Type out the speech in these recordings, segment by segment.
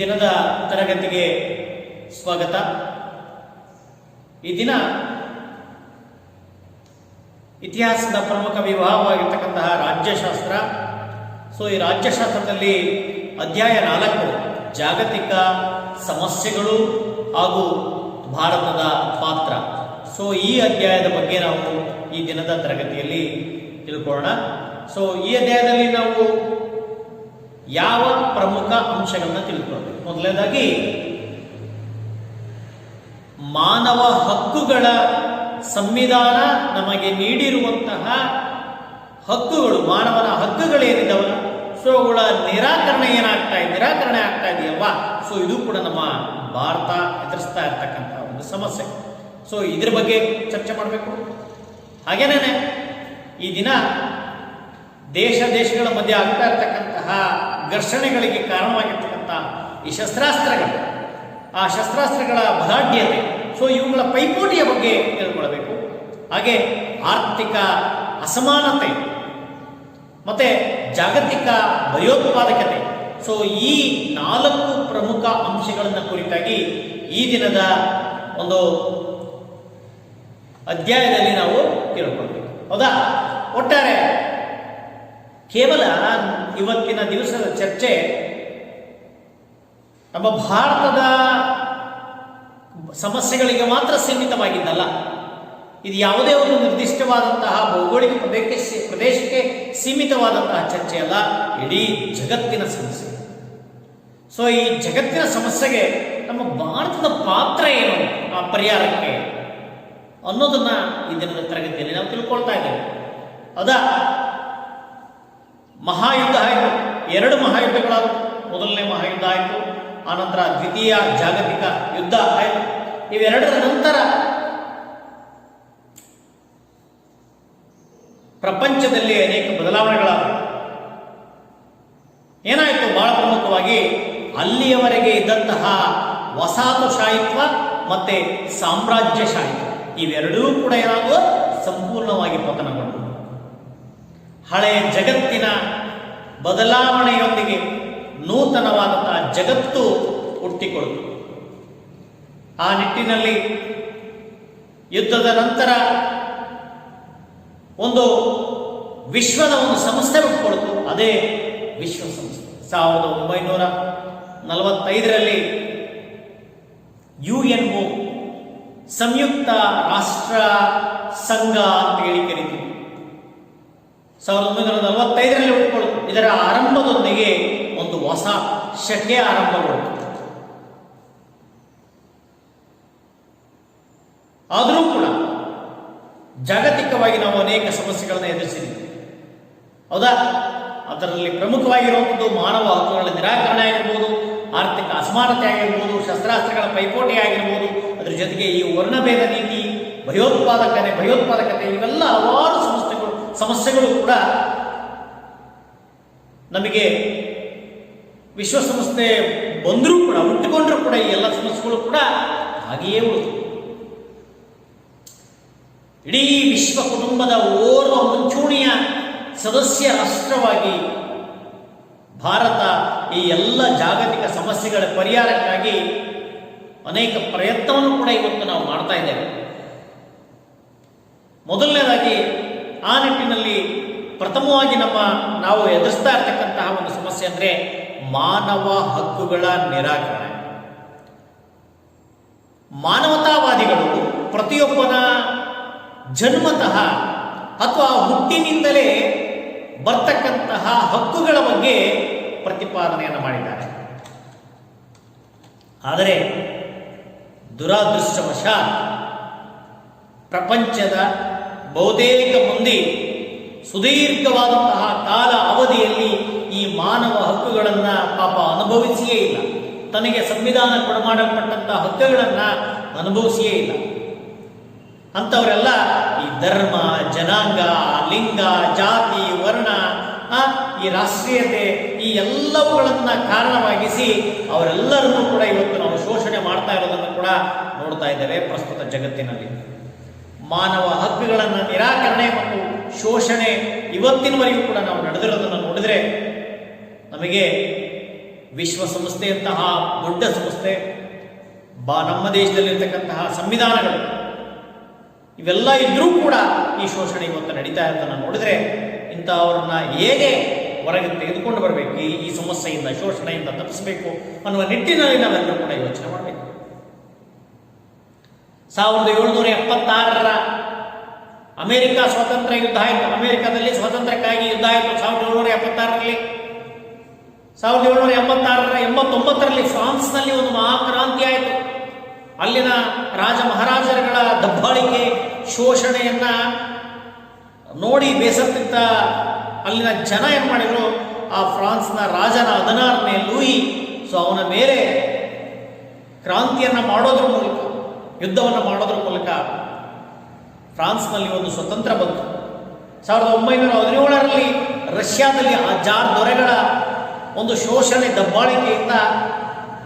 ದಿನದ ತರಗತಿಗೆ ಸ್ವಾಗತ. ಈ ದಿನ ಇತಿಹಾಸದ ಪ್ರಮುಖ ವಿಭಾಗವಾಗಿರ್ತಕ್ಕಂತಹ ರಾಜ್ಯಶಾಸ್ತ್ರ. ಈ ರಾಜ್ಯಶಾಸ್ತ್ರದಲ್ಲಿ ಅಧ್ಯಾಯ 4 ಜಾಗತಿಕ ಸಮಸ್ಯೆಗಳು ಹಾಗೂ ಭಾರತದ ಪಾತ್ರ. ಈ ಅಧ್ಯಾಯದ ಬಗ್ಗೆ ನಾವು ಈ ದಿನದ ತರಗತಿಯಲ್ಲಿ ತಿಳ್ಕೊಳ್ಳೋಣ. ಈ ಅಧ್ಯಾಯದಲ್ಲಿ ನಾವು ಯಾವ ಪ್ರಮುಖ ಅಂಶಗಳನ್ನ ತಿಳ್ಕೊಳ್ಬೇಕು? ಮೊದಲನೇದಾಗಿ ಮಾನವ ಹಕ್ಕುಗಳ ಸಂವಿಧಾನ ನಮಗೆ ನೀಡಿರುವಂತಹ ಹಕ್ಕುಗಳು, ಮಾನವನ ಹಕ್ಕುಗಳೇನಿದ್ದಾವಲ್ಲ, ಅವುಗಳ ನಿರಾಕರಣೆ ಆಗ್ತಾ ಇದೆಯಲ್ವಾ? ಇದು ಕೂಡ ನಮ್ಮ ಭಾರತ ಎದುರಿಸ್ತಾ ಇರ್ತಕ್ಕಂಥ ಒಂದು ಸಮಸ್ಯೆ. ಇದ್ರ ಬಗ್ಗೆ ಚರ್ಚೆ ಮಾಡಬೇಕು. ಹಾಗೇನೇ ಈ ದಿನ ದೇಶಗಳ ಮಧ್ಯೆ ಆಗ್ತಾ ಇರ್ತಕ್ಕಂತಹ ಘರ್ಷಣೆಗಳಿಗೆ ಕಾರಣವಾಗಿರ್ತಕ್ಕಂಥ ಈ ಶಸ್ತ್ರಾಸ್ತ್ರಗಳು, ಆ ಶಸ್ತ್ರಾಸ್ತ್ರಗಳ ಬಲಾಢ್ಯತೆ, ಇವುಗಳ ಪೈಪೋಟಿಯ ಬಗ್ಗೆ ತಿಳ್ಕೊಳ್ಬೇಕು. ಹಾಗೆ ಆರ್ಥಿಕ ಅಸಮಾನತೆ ಮತ್ತೆ ಜಾಗತಿಕ ಭಯೋತ್ಪಾದಕತೆ. ಈ 4 ಪ್ರಮುಖ ಅಂಶಗಳನ್ನು ಕುರಿತಾಗಿ ಈ ದಿನದ ಒಂದು ಅಧ್ಯಾಯದಲ್ಲಿ ನಾವು ತಿಳ್ಕೊಳ್ಬೇಕು. ಹೌದಾ? ಒಟ್ಟಾರೆ ಕೇವಲ ಇವತ್ತಿನ ದಿವಸದ ಚರ್ಚೆ ನಮ್ಮ ಭಾರತದ ಸಮಸ್ಯೆಗಳಿಗೆ ಮಾತ್ರ ಸೀಮಿತವಾಗಿದ್ದಲ್ಲ. ಇದು ಯಾವುದೇ ಒಂದು ನಿರ್ದಿಷ್ಟವಾದಂತಹ ಭೌಗೋಳಿಕ ಪ್ರದೇಶಕ್ಕೆ ಸೀಮಿತವಾದಂತಹ ಚರ್ಚೆ ಅಲ್ಲ, ಇಡೀ ಜಗತ್ತಿನ ಸಮಸ್ಯೆ. ಈ ಜಗತ್ತಿನ ಸಮಸ್ಯೆಗೆ ನಮ್ಮ ಭಾರತದ ಪಾತ್ರ ಏನು ಆ ಪರಿಹಾರಕ್ಕೆ ಅನ್ನೋದನ್ನ ಈ ದಿನದ ತರಗತಿಯಲ್ಲಿ ನಾವು ತಿಳ್ಕೊಳ್ತಾ ಇದ್ದೇವೆ. ಹೌದಾ? ಮಹಾಯುದ್ಧ ಆಯಿತು, 2 ಮಹಾಯುದ್ಧಗಳಾದವು. ಮೊದಲನೇ ಮಹಾಯುದ್ಧ ಆಯಿತು, ಆನಂತರ ದ್ವಿತೀಯ ಜಾಗತಿಕ ಯುದ್ಧ ಆಯಿತು. ಇವೆರಡರ ನಂತರ ಪ್ರಪಂಚದಲ್ಲಿ ಅನೇಕ ಬದಲಾವಣೆಗಳಾದವು. ಏನಾಯಿತು? ಬಹಳ ಪ್ರಮುಖವಾಗಿ ಅಲ್ಲಿಯವರೆಗೆ ಇದ್ದಂತಹ ವಸಾಹತುಶಾಹಿತ್ವ ಮತ್ತೆ ಸಾಮ್ರಾಜ್ಯಶಾಹಿತ್ವ ಇವೆರಡೂ ಕೂಡ ಏನಾದರೂ ಸಂಪೂರ್ಣವಾಗಿ ಪತನಗೊಂಡು ಹಳೆಯ ಜಗತ್ತಿನ ಬದಲಾವಣೆಯೊಂದಿಗೆ ನೂತನವಾದಂತಹ ಜಗತ್ತು ಹುಟ್ಟಿಕೊಳ್ಳುತ್ತದೆ. ಆ ನಿಟ್ಟಿನಲ್ಲಿ ಯುದ್ಧದ ನಂತರ ಒಂದು ವಿಶ್ವದ ಒಂದು ಸಂಸ್ಥೆ ಹುಟ್ಟಿಕೊಳ್ಳುತ್ತು, ಅದೇ ವಿಶ್ವಸಂಸ್ಥೆ. 1945ರಲ್ಲಿ UNO, ಸಂಯುಕ್ತ ರಾಷ್ಟ್ರ ಸಂಘ ಅಂತ ಹೇಳಿ ಕರೀತೀವಿ. 1945ರಲ್ಲಿ ಹುಟ್ಟಿಕೊಳ್ಳುತ್ತು. ಇದರ ಆರಂಭದೊಂದಿಗೆ ಒಂದು ಹೊಸ ಶಕೆ ಆರಂಭಗೊಳ್ಳುತ್ತದೆ. ಆದರೂ ಕೂಡ ಜಾಗತಿಕವಾಗಿ ನಾವು ಅನೇಕ ಸಮಸ್ಯೆಗಳನ್ನು ಎದುರಿಸಿದ್ದೀವಿ. ಹೌದಾ? ಅದರಲ್ಲಿ ಪ್ರಮುಖವಾಗಿರುವಂಥದ್ದು ಮಾನವ ಹಕ್ಕುಗಳ ನಿರಾಕರಣೆ ಆಗಿರ್ಬೋದು, ಆರ್ಥಿಕ ಅಸಮಾನತೆ ಆಗಿರ್ಬೋದು, ಶಸ್ತ್ರಾಸ್ತ್ರಗಳ ಪೈಪೋಟಿ ಆಗಿರ್ಬೋದು, ಅದರ ಜೊತೆಗೆ ಈ ವರ್ಣಭೇದ ನೀತಿ, ಭಯೋತ್ಪಾದಕತೆ ಇವೆಲ್ಲ ಹಲವಾರು ಸಮಸ್ಯೆಗಳು ಕೂಡ ನಮಗೆ ವಿಶ್ವಸಂಸ್ಥೆ ಬಂದರೂ ಕೂಡ, ಹುಟ್ಟಿಕೊಂಡ್ರೂ ಕೂಡ ಈ ಎಲ್ಲ ಸಮಸ್ಯೆಗಳು ಕೂಡ ಹಾಗೆಯೇ ಉಳಿದು ಇಡೀ ವಿಶ್ವ ಕುಟುಂಬದ ಓರ್ವ ಮುಂಚೂಣಿಯ ಸದಸ್ಯ ರಾಷ್ಟ್ರವಾಗಿ ಭಾರತ ಈ ಎಲ್ಲ ಜಾಗತಿಕ ಸಮಸ್ಯೆಗಳ ಪರಿಹಾರಕ್ಕಾಗಿ ಅನೇಕ ಪ್ರಯತ್ನವನ್ನು ಕೂಡ ಇವತ್ತು ನಾವು ಮಾಡ್ತಾ ಇದ್ದೇವೆ. ಮೊದಲನೇದಾಗಿ ಆ ನಿಟ್ಟಿನಲ್ಲಿ ಪ್ರಥಮವಾಗಿ ನಾವು ಎದುರಿಸ್ತಾ ಇರ್ತಕ್ಕಂತಹ ಒಂದು ಸಮಸ್ಯೆ ಅಂದರೆ ಮಾನವ ಹಕ್ಕುಗಳ ನಿರಾಕರಣೆ. ಮಾನವತಾವಾದಿಗಳು ಪ್ರತಿಯೊಬ್ಬನ ಜನ್ಮತಃ ಅಥವಾ ಹುಟ್ಟಿನಿಂದಲೇ ಬರ್ತಕ್ಕಂತಹ ಹಕ್ಕುಗಳ ಬಗ್ಗೆ ಪ್ರತಿಪಾದನೆಯನ್ನು ಮಾಡಿದ್ದಾರೆ. ಆದರೆ ದುರಾದೃಷ್ಟವಶಾತ್ ಪ್ರಪಂಚದ ಬಹುತೇಕ ಮಂದಿ ಸುದೀರ್ಘವಾದಂತಹ ಕಾಲ ಅವಧಿಯಲ್ಲಿ ಈ ಮಾನವ ಹಕ್ಕುಗಳನ್ನು ಪಾಪ ಅನುಭವಿಸಿಯೇ ಇಲ್ಲ. ತನಗೆ ಸಂವಿಧಾನ ಕೊಡಮಾಡಲ್ಪಟ್ಟಂತಹ ಹಕ್ಕುಗಳನ್ನು ಅನುಭವಿಸಿಯೇ ಇಲ್ಲ. ಅಂಥವರೆಲ್ಲ ಈ ಧರ್ಮ, ಜನಾಂಗ, ಲಿಂಗ, ಜಾತಿ, ವರ್ಣ, ಈ ರಾಷ್ಟ್ರೀಯತೆ ಈ ಎಲ್ಲವುಗಳನ್ನ ಕಾರಣವಾಗಿಸಿ ಅವರೆಲ್ಲರನ್ನೂ ಕೂಡ ಇವತ್ತು ನಾವು ಶೋಷಣೆ ಮಾಡ್ತಾ ಇರೋದನ್ನು ಕೂಡ ನೋಡ್ತಾ ಇದ್ದೇವೆ. ಪ್ರಸ್ತುತ ಜಗತ್ತಿನಲ್ಲಿ ಮಾನವ ಹಕ್ಕುಗಳನ್ನು ನಿರಾಕರಣೆ ಮತ್ತು ಶೋಷಣೆ ಇವತ್ತಿನವರೆಗೂ ಕೂಡ ನಾವು ನಡೆದಿರೋದನ್ನು ನೋಡಿದರೆ ನಮಗೆ ವಿಶ್ವಸಂಸ್ಥೆಯಂತಹ ದೊಡ್ಡ ಸಂಸ್ಥೆ, ನಮ್ಮ ದೇಶದಲ್ಲಿರ್ತಕ್ಕಂತಹ ಸಂವಿಧಾನಗಳು ಇವೆಲ್ಲ ಇದ್ರೂ ಕೂಡ ಈ ಶೋಷಣೆ ಇವತ್ತು ನಡೀತಾ ಇರೋದನ್ನು ನೋಡಿದ್ರೆ ಇಂಥವ್ರನ್ನ ಹೇಗೆ ಹೊರಗೆ ತೆಗೆದುಕೊಂಡು ಬರಬೇಕು, ಈ ಸಮಸ್ಯೆಯಿಂದ, ಶೋಷಣೆಯಿಂದ ತಪ್ಪಿಸಬೇಕು ಅನ್ನುವ ನಿಟ್ಟಿನಲ್ಲಿ ನಾವೆಲ್ಲರೂ ಕೂಡ ಯೋಚನೆ ಮಾಡಬೇಕು. 1776ರ ಅಮೆರಿಕ ಸ್ವಾತಂತ್ರ್ಯ ಯುದ್ಧ ಆಯಿತು. ಅಮೆರಿಕದಲ್ಲಿ ಸ್ವಾತಂತ್ರ್ಯಕ್ಕಾಗಿ ಯುದ್ಧ ಆಯಿತು 1776ರಲ್ಲಿ. 1789ರಲ್ಲಿ ಫ್ರಾನ್ಸ್ನಲ್ಲಿ ಒಂದು ಮಹಾಕ್ರಾಂತಿ ಆಯಿತು. ಅಲ್ಲಿನ ರಾಜ ಮಹಾರಾಜರುಗಳ ದಬ್ಬಾಳಿಕೆ, ಶೋಷಣೆಯನ್ನ ನೋಡಿ ಬೇಸತ್ತಿದ್ದ ಅಲ್ಲಿನ ಜನ ಏನು ಮಾಡಿದ್ರು, ಆ ಫ್ರಾನ್ಸ್ನ ರಾಜನ 16ನೇ ಲೂಯಿ, ಅವನ ಮೇಲೆ ಕ್ರಾಂತಿಯನ್ನು ಮಾಡೋದ್ರ ಮೂಲಕ, ಯುದ್ಧವನ್ನು ಮಾಡೋದ್ರ ಮೂಲಕ ಫ್ರಾನ್ಸ್ನಲ್ಲಿ ಒಂದು ಸ್ವತಂತ್ರ ಬಂತು. 1917ರಲ್ಲಿ ರಷ್ಯಾದಲ್ಲಿ ಆ ಜಾರ್ ದೊರೆಗಳ ಒಂದು ಶೋಷಣೆ, ದಬ್ಬಾಳಿಕೆಯಿಂದ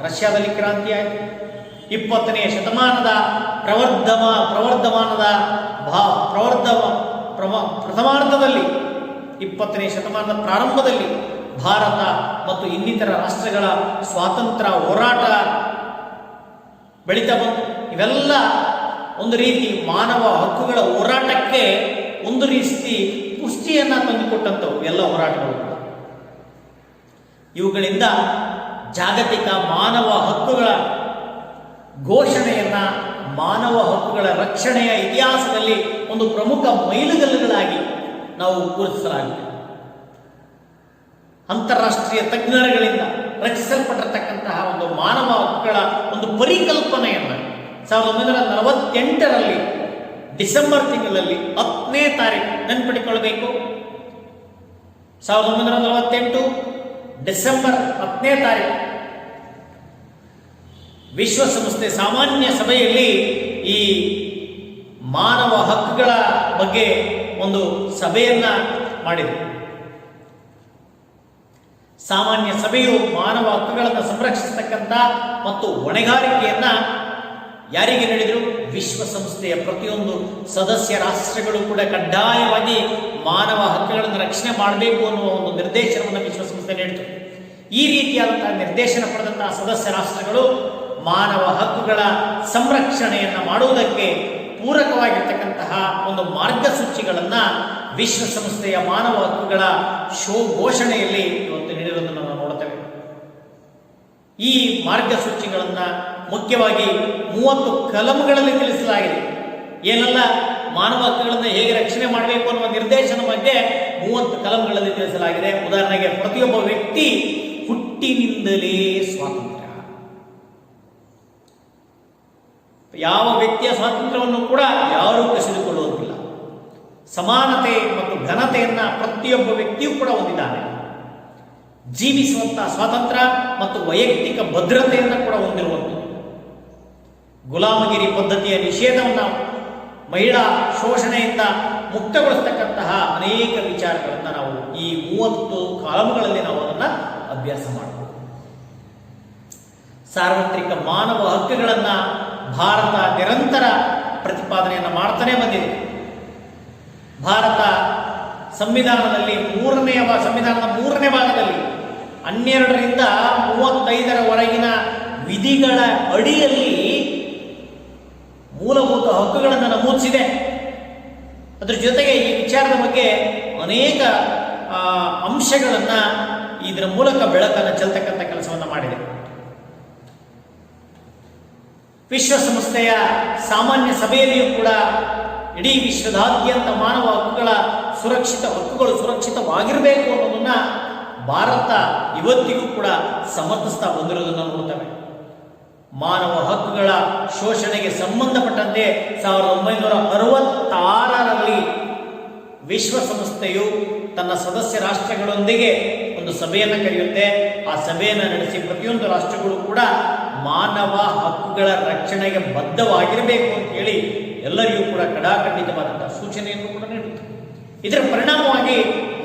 ರಷ್ಯಾದಲ್ಲಿ ಕ್ರಾಂತಿ ಆಯಿತು. 20ನೇ ಶತಮಾನದ ಪ್ರಥಮಾರ್ಧದಲ್ಲಿ, 20ನೇ ಶತಮಾನದ ಪ್ರಾರಂಭದಲ್ಲಿ ಭಾರತ ಮತ್ತು ಇನ್ನಿತರ ರಾಷ್ಟ್ರಗಳ ಸ್ವಾತಂತ್ರ್ಯ ಹೋರಾಟ ಬೆಳೀತಾ ಬಂತು. ಇವೆಲ್ಲ ಒಂದು ರೀತಿ ಮಾನವ ಹಕ್ಕುಗಳ ಹೋರಾಟಕ್ಕೆ ಒಂದು ರೀತಿ ಪುಷ್ಟಿಯನ್ನ ತಂದುಕೊಟ್ಟಂಥವು ಎಲ್ಲ ಹೋರಾಟಗಳು. ಇವುಗಳಿಂದ ಜಾಗತಿಕ ಮಾನವ ಹಕ್ಕುಗಳ ಘೋಷಣೆಯನ್ನ, ಮಾನವ ಹಕ್ಕುಗಳ ರಕ್ಷಣೆಯ ಇತಿಹಾಸದಲ್ಲಿ ಒಂದು ಪ್ರಮುಖ ಮೈಲುಗಲ್ಲುಗಳಾಗಿ ನಾವು ಗುರುತಿಸಲಾಗಿದೆ. ಅಂತಾರಾಷ್ಟ್ರೀಯ ತಜ್ಞರುಗಳಿಂದ ರಚಿಸಲ್ಪಟ್ಟಿರತಕ್ಕಂತಹ ಒಂದು ಮಾನವ ಹಕ್ಕುಗಳ ಒಂದು ಪರಿಕಲ್ಪನೆಯನ್ನು 1948ರಲ್ಲಿ ಡಿಸೆಂಬರ್ ತಿಂಗಳಲ್ಲಿ 10ನೇ ತಾರೀಕು ನೆನಪಿಟ್ಟುಕೊಳ್ಳಬೇಕು. 1948 ಡಿಸೆಂಬರ್ 10ನೇ ತಾರೀಕು ವಿಶ್ವಸಂಸ್ಥೆ ಸಾಮಾನ್ಯ ಸಭೆಯಲ್ಲಿ ಈ ಮಾನವ ಹಕ್ಕುಗಳ ಬಗ್ಗೆ ಒಂದು ಸಭೆಯನ್ನ ಮಾಡಿದೆ. ಸಾಮಾನ್ಯ ಸಭೆಯು ಮಾನವ ಹಕ್ಕುಗಳನ್ನು ಸಂರಕ್ಷಿಸತಕ್ಕಂಥ ಮತ್ತು ಹೊಣೆಗಾರಿಕೆಯನ್ನ ಯಾರಿಗೆ ನೀಡಿದರು? ವಿಶ್ವಸಂಸ್ಥೆಯ ಪ್ರತಿಯೊಂದು ಸದಸ್ಯ ರಾಷ್ಟ್ರಗಳು ಕೂಡ ಕಡ್ಡಾಯವಾಗಿ ಮಾನವ ಹಕ್ಕುಗಳನ್ನು ರಕ್ಷಣೆ ಮಾಡಬೇಕು ಅನ್ನುವ ಒಂದು ನಿರ್ದೇಶನವನ್ನು ವಿಶ್ವಸಂಸ್ಥೆ ನೀಡಿತು. ಈ ರೀತಿಯಾದಂತಹ ನಿರ್ದೇಶನ ಪಡೆದಂತಹ ಸದಸ್ಯ ರಾಷ್ಟ್ರಗಳು ಮಾನವ ಹಕ್ಕುಗಳ ಸಂರಕ್ಷಣೆಯನ್ನು ಮಾಡುವುದಕ್ಕೆ ಪೂರಕವಾಗಿರ್ತಕ್ಕಂತಹ ಒಂದು ಮಾರ್ಗಸೂಚಿಗಳನ್ನು ವಿಶ್ವಸಂಸ್ಥೆಯ ಮಾನವ ಹಕ್ಕುಗಳ ಘೋಷಣೆಯಲ್ಲಿ ಇವತ್ತು ನೀಡಿರುವುದನ್ನು ನಾವು ನೋಡುತ್ತೇವೆ. ಈ ಮಾರ್ಗಸೂಚಿಗಳನ್ನು ಮುಖ್ಯವಾಗಿ 30 ಕಲಂಗಳಲ್ಲಿ ತಿಳಿಸಲಾಗಿದೆ. ಏನೆಲ್ಲ ಮಾನವ ಹಕ್ಕುಗಳನ್ನು ಹೇಗೆ ರಕ್ಷಣೆ ಮಾಡಬೇಕು ಅನ್ನುವ ನಿರ್ದೇಶನ ಬಗ್ಗೆ 30 ಕಲಂಗಳಲ್ಲಿ ತಿಳಿಸಲಾಗಿದೆ. ಉದಾಹರಣೆಗೆ, ಪ್ರತಿಯೊಬ್ಬ ವ್ಯಕ್ತಿ ಹುಟ್ಟಿನಿಂದಲೇ ಸ್ವಾತಂತ್ರ್ಯ. ಯಾವ ವ್ಯಕ್ತಿಯ ಸ್ವಾತಂತ್ರ್ಯವನ್ನು ಕೂಡ ಯಾರೂ ಕಸಿದುಕೊಳ್ಳುವುದಿಲ್ಲ. ಸಮಾನತೆ ಮತ್ತು ಘನತೆಯನ್ನ ಪ್ರತಿಯೊಬ್ಬ ವ್ಯಕ್ತಿಯೂ ಕೂಡ ಹೊಂದಿದ್ದಾನೆ. ಜೀವಿಸುವಂತಹ ಸ್ವಾತಂತ್ರ್ಯ ಮತ್ತು ವೈಯಕ್ತಿಕ ಭದ್ರತೆಯನ್ನು ಕೂಡ ಹೊಂದಿರುವಂಥದ್ದು. ಗುಲಾಮಗಿರಿ ಪದ್ಧತಿಯ ನಿಷೇಧವನ್ನು, ಮಹಿಳಾ ಶೋಷಣೆಯಿಂದ ಮುಕ್ತಗೊಳಿಸತಕ್ಕಂತಹ ಅನೇಕ ವಿಚಾರಗಳನ್ನು ನಾವು ಈ 30 ಕಾಲಂಗಳಲ್ಲಿ ನಾವು ಅದನ್ನು ಅಭ್ಯಾಸ ಮಾಡಬಹುದು. ಸಾರ್ವತ್ರಿಕ ಮಾನವ ಹಕ್ಕುಗಳನ್ನು ಭಾರತ ನಿರಂತರ ಪ್ರತಿಪಾದನೆಯನ್ನು ಮಾಡ್ತಾನೆ ಬಂದಿದೆ. ಭಾರತ ಸಂವಿಧಾನದಲ್ಲಿ ಸಂವಿಧಾನದ 3ನೇ ಭಾಗದಲ್ಲಿ 12ರಿಂದ 35ರವರೆಗಿನ ವಿಧಿಗಳ ಅಡಿಯಲ್ಲಿ ಮೂಲಭೂತ ಹಕ್ಕುಗಳನ್ನು ನಮೂದಿಸಿದೆ. ಅದರ ಜೊತೆಗೆ ಈ ವಿಚಾರದ ಬಗ್ಗೆ ಅನೇಕ ಅಂಶಗಳನ್ನು ಇದರ ಮೂಲಕ ಬೆಳಕನ್ನು ಚೆಲ್ತಕ್ಕಂಥ ಕೆಲಸವನ್ನು ಮಾಡಿದೆ. ವಿಶ್ವಸಂಸ್ಥೆಯ ಸಾಮಾನ್ಯ ಸಭೆಯಲ್ಲಿಯೂ ಕೂಡ ಇಡೀ ವಿಶ್ವದಾದ್ಯಂತ ಮಾನವ ಹಕ್ಕುಗಳ ಹಕ್ಕುಗಳು ಸುರಕ್ಷಿತವಾಗಿರಬೇಕು ಅನ್ನೋದನ್ನ ಭಾರತ ಇವತ್ತಿಗೂ ಕೂಡ ಸಮರ್ಥಿಸ್ತಾ ಬಂದಿರೋದನ್ನು ನೋಡ್ತೇವೆ. ಮಾನವ ಹಕ್ಕುಗಳ ಶೋಷಣೆಗೆ ಸಂಬಂಧಪಟ್ಟಂತೆ 1966ರಲ್ಲಿ ವಿಶ್ವಸಂಸ್ಥೆಯು ತನ್ನ ಸದಸ್ಯ ರಾಷ್ಟ್ರಗಳೊಂದಿಗೆ ಒಂದು ಸಭೆಯನ್ನು ಕರೆಯುತ್ತೆ. ಆ ಸಭೆಯನ್ನು ನಡೆಸಿ ಪ್ರತಿಯೊಂದು ರಾಷ್ಟ್ರಗಳು ಕೂಡ ಮಾನವ ಹಕ್ಕುಗಳ ರಕ್ಷಣೆಗೆ ಬದ್ಧವಾಗಿರಬೇಕು ಅಂತ ಹೇಳಿ ಎಲ್ಲರಿಗೂ ಕೂಡ ಕಡಾಖಂಡಿತವಾದಂತಹ ಸೂಚನೆಯನ್ನು ಕೂಡ ನೀಡುತ್ತೆ. ಇದರ ಪರಿಣಾಮವಾಗಿ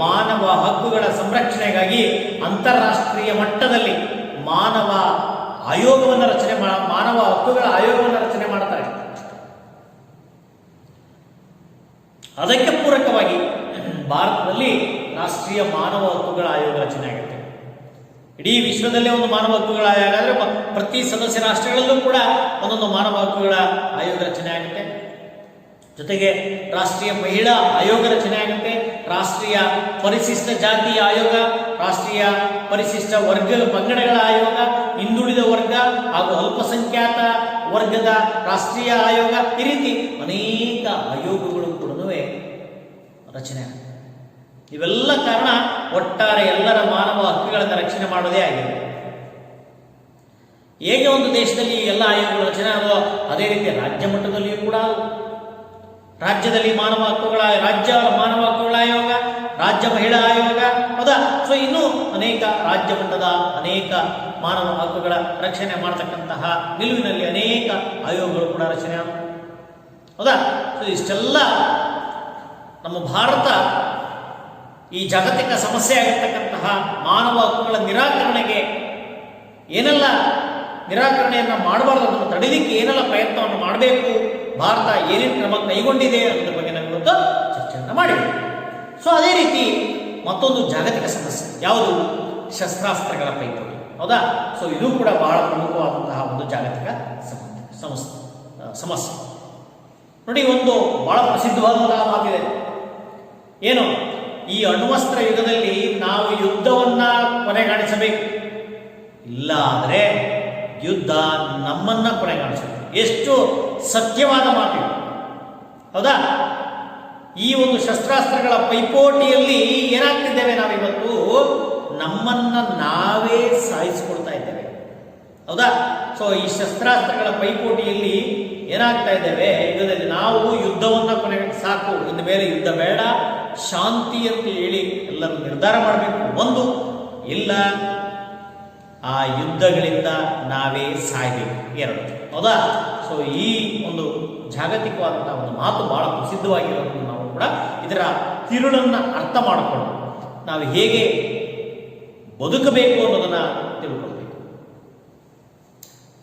ಮಾನವ ಹಕ್ಕುಗಳ ಸಂರಕ್ಷಣೆಗಾಗಿ ಅಂತಾರಾಷ್ಟ್ರೀಯ ಮಟ್ಟದಲ್ಲಿ ಮಾನವ ಹಕ್ಕುಗಳ ಆಯೋಗವನ್ನು ರಚನೆ ಮಾಡ್ತಾರೆ. ಅದಕ್ಕೆ ಪೂರಕವಾಗಿ ಭಾರತದಲ್ಲಿ ರಾಷ್ಟ್ರೀಯ ಮಾನವ ಹಕ್ಕುಗಳ ಆಯೋಗ ರಚನೆ ಆಗುತ್ತೆ. ಇಡೀ ವಿಶ್ವದಲ್ಲೇ ಒಂದು ಮಾನವ ಹಕ್ಕುಗಳ ಆಯೋಗ ಆದರೆ ಪ್ರತಿ ಸದಸ್ಯ ರಾಷ್ಟ್ರಗಳಲ್ಲೂ ಕೂಡ ಒಂದೊಂದು ಮಾನವ ಹಕ್ಕುಗಳ ಆಯೋಗ ರಚನೆ ಆಗುತ್ತೆ. ಜೊತೆಗೆ ರಾಷ್ಟ್ರೀಯ ಮಹಿಳಾ ಆಯೋಗ ರಚನೆ ಆಗುತ್ತೆ, ರಾಷ್ಟ್ರೀಯ ಪರಿಶಿಷ್ಟ ಜಾತಿ ಆಯೋಗ, ರಾಷ್ಟ್ರೀಯ ಪರಿಶಿಷ್ಟ ವರ್ಗ ಪಂಗಡಗಳ ಆಯೋಗ, ಹಿಂದುಳಿದ ವರ್ಗ ಹಾಗೂ ಅಲ್ಪಸಂಖ್ಯಾತ ವರ್ಗದ ರಾಷ್ಟ್ರೀಯ ಆಯೋಗ, ಈ ರೀತಿ ಅನೇಕ ಆಯೋಗಗಳು ಕೂಡ ರಚನೆ ಆಗುತ್ತೆ. ಇವೆಲ್ಲ ಕಾರಣ ಒಟ್ಟಾರೆ ಎಲ್ಲರ ಮಾನವ ಹಕ್ಕುಗಳನ್ನು ರಕ್ಷಣೆ ಮಾಡೋದೇ ಆಗಿದೆ. ಹೇಗೆ ಒಂದು ದೇಶದಲ್ಲಿ ಎಲ್ಲ ಆಯೋಗಗಳು ರಚನೆ ಆದೋ ಅದೇ ರೀತಿ ರಾಜ್ಯ ಮಟ್ಟದಲ್ಲಿಯೂ ಕೂಡ ರಾಜ್ಯದಲ್ಲಿ ಮಾನವ ಹಕ್ಕುಗಳ ರಾಜ್ಯ ಮಾನವ ಹಕ್ಕುಗಳ ಆಯೋಗ, ರಾಜ್ಯ ಮಹಿಳಾ ಆಯೋಗ, ಹೌದಾ? ಸೊ ಇನ್ನೂ ಅನೇಕ ರಾಜ್ಯ ಮಟ್ಟದ ಅನೇಕ ಮಾನವ ಹಕ್ಕುಗಳ ರಕ್ಷಣೆ ಮಾಡತಕ್ಕಂತಹ ನಿಲುವಿನಲ್ಲಿ ಅನೇಕ ಆಯೋಗಗಳು ಕೂಡ ರಚನೆ ಆದವು, ಹೌದಾ? ಸೊ ಇಷ್ಟೆಲ್ಲ ನಮ್ಮ ಭಾರತ ಈ ಜಾಗತಿಕ ಸಮಸ್ಯೆ ಆಗಿರ್ತಕ್ಕಂತಹ ಮಾನವ ಹಕ್ಕುಗಳ ನಿರಾಕರಣೆಗೆ ಏನೆಲ್ಲ ನಿರಾಕರಣೆಯನ್ನು ಮಾಡಬಾರ್ದು, ಅದನ್ನು ತಡೆಯಲಿಕ್ಕೆ ಏನೆಲ್ಲ ಪ್ರಯತ್ನವನ್ನು ಮಾಡಬೇಕು, ಭಾರತ ಏನೇನು ಕ್ರಮ ಕೈಗೊಂಡಿದೆ ಅನ್ನೋದ್ರ ಬಗ್ಗೆ ನಾವು ಇವತ್ತು ಚರ್ಚೆಯನ್ನು ಮಾಡಿದೆ. ಸೊ ಅದೇ ರೀತಿ ಮತ್ತೊಂದು ಜಾಗತಿಕ ಸಮಸ್ಯೆ ಯಾವುದು? ಶಸ್ತ್ರಾಸ್ತ್ರಗಳ ಪೈಪೋಟಿ, ಹೌದಾ? ಸೊ ಇದು ಕೂಡ ಬಹಳ ಪ್ರಮುಖವಾದಂತಹ ಒಂದು ಜಾಗತಿಕ ಸಮಸ್ಯೆ. ನೋಡಿ, ಒಂದು ಬಹಳ ಪ್ರಸಿದ್ಧವಾದಂತಹ ಮಾತಿದೆ. ಏನು? ಈ ಅಣ್ವಸ್ತ್ರ ಯುಗದಲ್ಲಿ ನಾವು ಯುದ್ಧವನ್ನ ಕೊನೆಗಾಣಿಸಬೇಕು, ಇಲ್ಲ ಆದರೆ ಯುದ್ಧ ನಮ್ಮನ್ನ ಕೊನೆಗಾಣಿಸಬೇಕು. ಎಷ್ಟು ಸತ್ಯವಾದ ಮಾತು, ಹೌದಾ? ಈ ಒಂದು ಶಸ್ತ್ರಾಸ್ತ್ರಗಳ ಪೈಪೋಟಿಯಲ್ಲಿ ಏನಾಗ್ತಿದ್ದೇವೆ ನಾವಿವತ್ತು? ನಮ್ಮನ್ನ ನಾವೇ ಸಾಯಿಸಿಕೊಡ್ತಾ ಇದ್ದೇವೆ, ಹೌದಾ? ಸೊ ಈ ಶಸ್ತ್ರಾಸ್ತ್ರಗಳ ಪೈಪೋಟಿಯಲ್ಲಿ ಏನಾಗ್ತಾ ಇದ್ದೇವೆ? ಯುದ್ಧದಲ್ಲಿ ನಾವು ಯುದ್ಧವನ್ನ ಕೊನೆಗೆ ಸಾಕು, ಇನ್ನು ಮೇಲೆ ಯುದ್ಧ ಬೇಡ, ಶಾಂತಿ ಅಂತ ಹೇಳಿ ಎಲ್ಲರೂ ನಿರ್ಧಾರ ಮಾಡಬೇಕು. ಒಂದು, ಇಲ್ಲ ಆ ಯುದ್ಧಗಳಿಂದ ನಾವೇ ಸಾಯ್ಬೇಕು. ಎರಡು, ಹೌದಾ? ಸೊ ಈ ಒಂದು ಜಾಗತಿಕವಾದಂತಹ ಒಂದು ಮಾತು ಬಹಳ ಪ್ರಸಿದ್ಧವಾಗಿರೋದನ್ನು ನಾವು ಕೂಡ ಇದರ ತಿರುಳನ್ನು ಅರ್ಥ ಮಾಡಿಕೊಂಡು ನಾವು ಹೇಗೆ ಬದುಕಬೇಕು ಅನ್ನೋದನ್ನ ತಿಳ್ಕೊಳ್ಬೇಕು.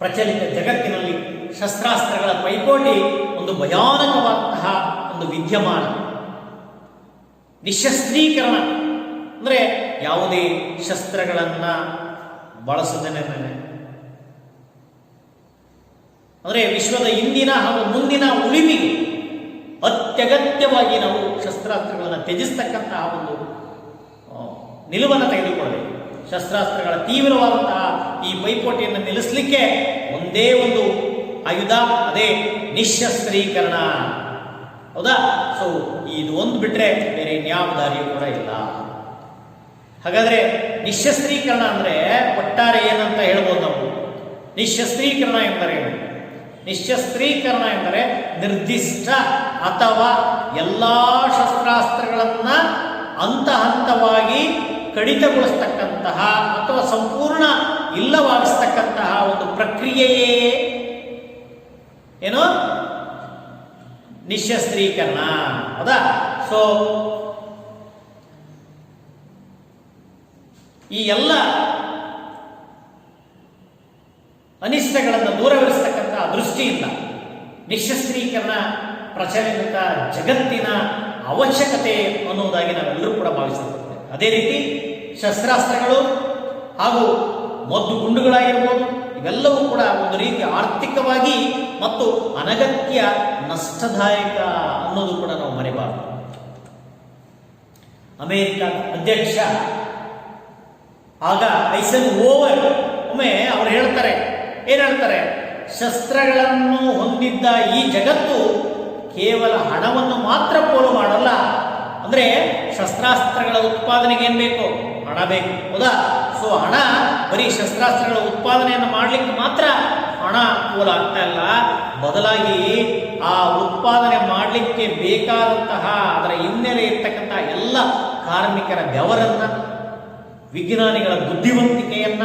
ಪ್ರಚಲಿತ ಜಗತ್ತಿನಲ್ಲಿ ಶಸ್ತ್ರಾಸ್ತ್ರಗಳ ಪೈಪೋಟಿ ಒಂದು ಭಯಾನಕವಾದಂತಹ ಒಂದು ವಿದ್ಯಮಾನ. ನಿಶಸ್ತ್ರೀಕರಣ ಅಂದರೆ ಯಾವುದೇ ಶಸ್ತ್ರಗಳನ್ನ ಬಳಸದೇನೆ, ಅಂದರೆ ವಿಶ್ವದ ಇಂದಿನ ಹಾಗೂ ಮುಂದಿನ ಉಳಿವಿಗೆ ಅತ್ಯಗತ್ಯವಾಗಿ ನಾವು ಶಸ್ತ್ರಾಸ್ತ್ರಗಳನ್ನು ತ್ಯಜಿಸ್ತಕ್ಕಂತಹ ಒಂದು ನಿಲುವನ್ನು ತೆಗೆದುಕೊಳ್ಳಬೇಕು. ಶಸ್ತ್ರಾಸ್ತ್ರಗಳ ತೀವ್ರವಾದಂತಹ ಈ ಪೈಪೋಟಿಯನ್ನು ನಿಲ್ಲಿಸಲಿಕ್ಕೆ ಒಂದೇ ಒಂದು ಆಯುಧ, ಅದೇ ನಿಶಸ್ತ್ರೀಕರಣ, ಹೌದಾ? ಸೊ ಇದು ಒಂದು ಬಿಟ್ಟರೆ ಬೇರೆ ಇನ್ಯಾವ ದಾರಿಯೂ ಕೂಡ ಇಲ್ಲ. ಹಾಗಾದ್ರೆ ನಿಶಸ್ತ್ರೀಕರಣ ಅಂದರೆ ಒಟ್ಟಾರೆ ಏನಂತ ಹೇಳ್ಬೋದು ನಾವು? ನಿಶಸ್ತ್ರೀಕರಣ ಎಂದರೇನು? ನಿಶಸ್ತ್ರೀಕರಣ ಎಂದರೆ ನಿರ್ದಿಷ್ಟ ಅಥವಾ ಎಲ್ಲ ಶಸ್ತ್ರಾಸ್ತ್ರಗಳನ್ನ ಹಂತ ಹಂತವಾಗಿ ಕಡಿತಗೊಳಿಸ್ತಕ್ಕಂತಹ ಅಥವಾ ಸಂಪೂರ್ಣ ಇಲ್ಲವಾಗಿಸ್ತಕ್ಕಂತಹ ಒಂದು ಪ್ರಕ್ರಿಯೆಯೇ ಏನು? ನಿಶಸ್ತ್ರೀಕರಣ, ಹೌದಾ? ಸೊ ಈ ಎಲ್ಲ ಅನಿಷ್ಟಗಳನ್ನು ದೂರವಿರಿಸತಕ್ಕಂತಹ ದೃಷ್ಟಿಯಿಂದ ನಿಶಸ್ತ್ರೀಕರಣ ಪ್ರಚಲಿತ ಜಗತ್ತಿನ ಅವಶ್ಯಕತೆ ಅನ್ನುವುದಾಗಿ ನಾವೆಲ್ಲರೂ ಕೂಡ ಭಾವಿಸುತ್ತೇವೆ. ಅದೇ ರೀತಿ ಶಸ್ತ್ರಾಸ್ತ್ರಗಳು ಹಾಗೂ ಮದ್ದು ಗುಂಡುಗಳಾಗಿರ್ಬೋದು, ಇವೆಲ್ಲವೂ ಕೂಡ ಒಂದು ರೀತಿ ಆರ್ಥಿಕವಾಗಿ ಮತ್ತು ಅನಗತ್ಯ ನಷ್ಟದಾಯಕ ಅನ್ನೋದು ಕೂಡ ನಾವು ಮರೆಯಬಾರದು. ಅಮೆರಿಕದ ಅಧ್ಯಕ್ಷ ಆಗ ಐಸನ್ಹೋವರ್ ಒಮ್ಮೆ ಅವರು ಹೇಳ್ತಾರೆ, ಏನ್ ಹೇಳ್ತಾರೆ? ಶಸ್ತ್ರಗಳನ್ನು ಹೊಂದಿದ್ದ ಈ ಜಗತ್ತು ಕೇವಲ ಹಣವನ್ನು ಮಾತ್ರ ಪೋಲು ಮಾಡಲ್ಲ. ಅಂದ್ರೆ ಶಸ್ತ್ರಾಸ್ತ್ರಗಳ ಉತ್ಪಾದನೆಗೆ ಏನ್ ಬೇಕು? ಹಣ ಬೇಕು, ಹೌದಾ? ಸೊ ಹಣ ಬರೀ ಶಸ್ತ್ರಾಸ್ತ್ರಗಳ ಉತ್ಪಾದನೆಯನ್ನು ಮಾಡಲಿಕ್ಕೆ ಮಾತ್ರ ಹಣ ಪೋಲು ಆಗ್ತಾ ಇಲ್ಲ, ಬದಲಾಗಿ ಆ ಉತ್ಪಾದನೆ ಮಾಡಲಿಕ್ಕೆ ಬೇಕಾದಂತಹ ಅದರ ಹಿನ್ನೆಲೆ ಇರ್ತಕ್ಕಂತಹ ಎಲ್ಲ ಕಾರ್ಮಿಕರ ಬೆವರನ್ನ, ವಿಜ್ಞಾನಿಗಳ ಬುದ್ಧಿವಂತಿಕೆಯನ್ನ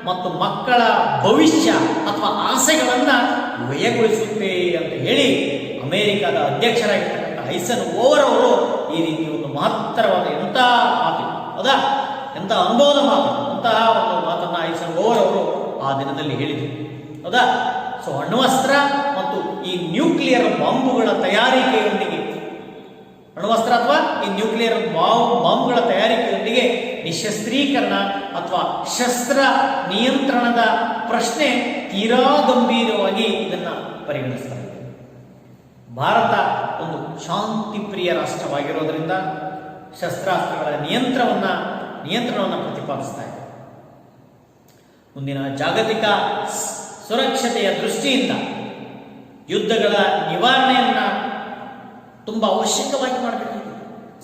ಮತ್ತು ಮಕ್ಕಳ ಭವಿಷ್ಯ ಅಥವಾ ಆಸೆಗಳನ್ನ ವ್ಯಯಗೊಳಿಸುತ್ತೆ ಅಂತ ಹೇಳಿ ಅಮೆರಿಕದ ಅಧ್ಯಕ್ಷರಾಗಿರ್ತಕ್ಕಂಥ ಐಸನ್ಹೋವರ್ ಅವರು ಈ ರೀತಿ ಒಂದು ಮಹತ್ತರವಾದ ಎಂಥ ಮಾತು, ಹೌದಾ? ಎಂಥ ಅನುಭವದ ಮಾತು, ಅಂತಹ ಒಂದು ಮಾತನ್ನ ಐಸನ್ಹೋವರ್ ಅವರು ಆ ದಿನದಲ್ಲಿ ಹೇಳಿದರು, ಹೌದಾ? ಸೊ ಅಣ್ವಸ್ತ್ರ ಮತ್ತು ಈ ನ್ಯೂಕ್ಲಿಯರ್ ಬಾಂಬುಗಳ ತಯಾರಿಕೆಯೊಂದಿಗೆ, ಅಣ್ವಸ್ತ್ರ ಅಥವಾ ಈ ನ್ಯೂಕ್ಲಿಯರ್ ಬಾಂಬ್ಗಳ ತಯಾರಿಕೆಯೊಂದಿಗೆ ನಿಶಸ್ತ್ರೀಕರಣ ಅಥವಾ ಶಸ್ತ್ರ ನಿಯಂತ್ರಣದ ಪ್ರಶ್ನೆ ತೀರಾ ಗಂಭೀರವಾಗಿ ಇದನ್ನು ಪರಿಗಣಿಸ್ತಾರೆ. ಭಾರತ ಒಂದು ಶಾಂತಿಪ್ರಿಯ ರಾಷ್ಟ್ರವಾಗಿರೋದರಿಂದ ಶಸ್ತ್ರಾಸ್ತ್ರಗಳ ನಿಯಂತ್ರಣವನ್ನು ಪ್ರತಿಪಾದಿಸ್ತಾ ಇದೆ. ಮುಂದಿನ ಜಾಗತಿಕ ಸುರಕ್ಷತೆಯ ದೃಷ್ಟಿಯಿಂದ ಯುದ್ಧಗಳ ನಿವಾರಣೆಯನ್ನು ತುಂಬ ಅವಶ್ಯಕವಾಗಿ ಮಾಡಬೇಕಿದೆ.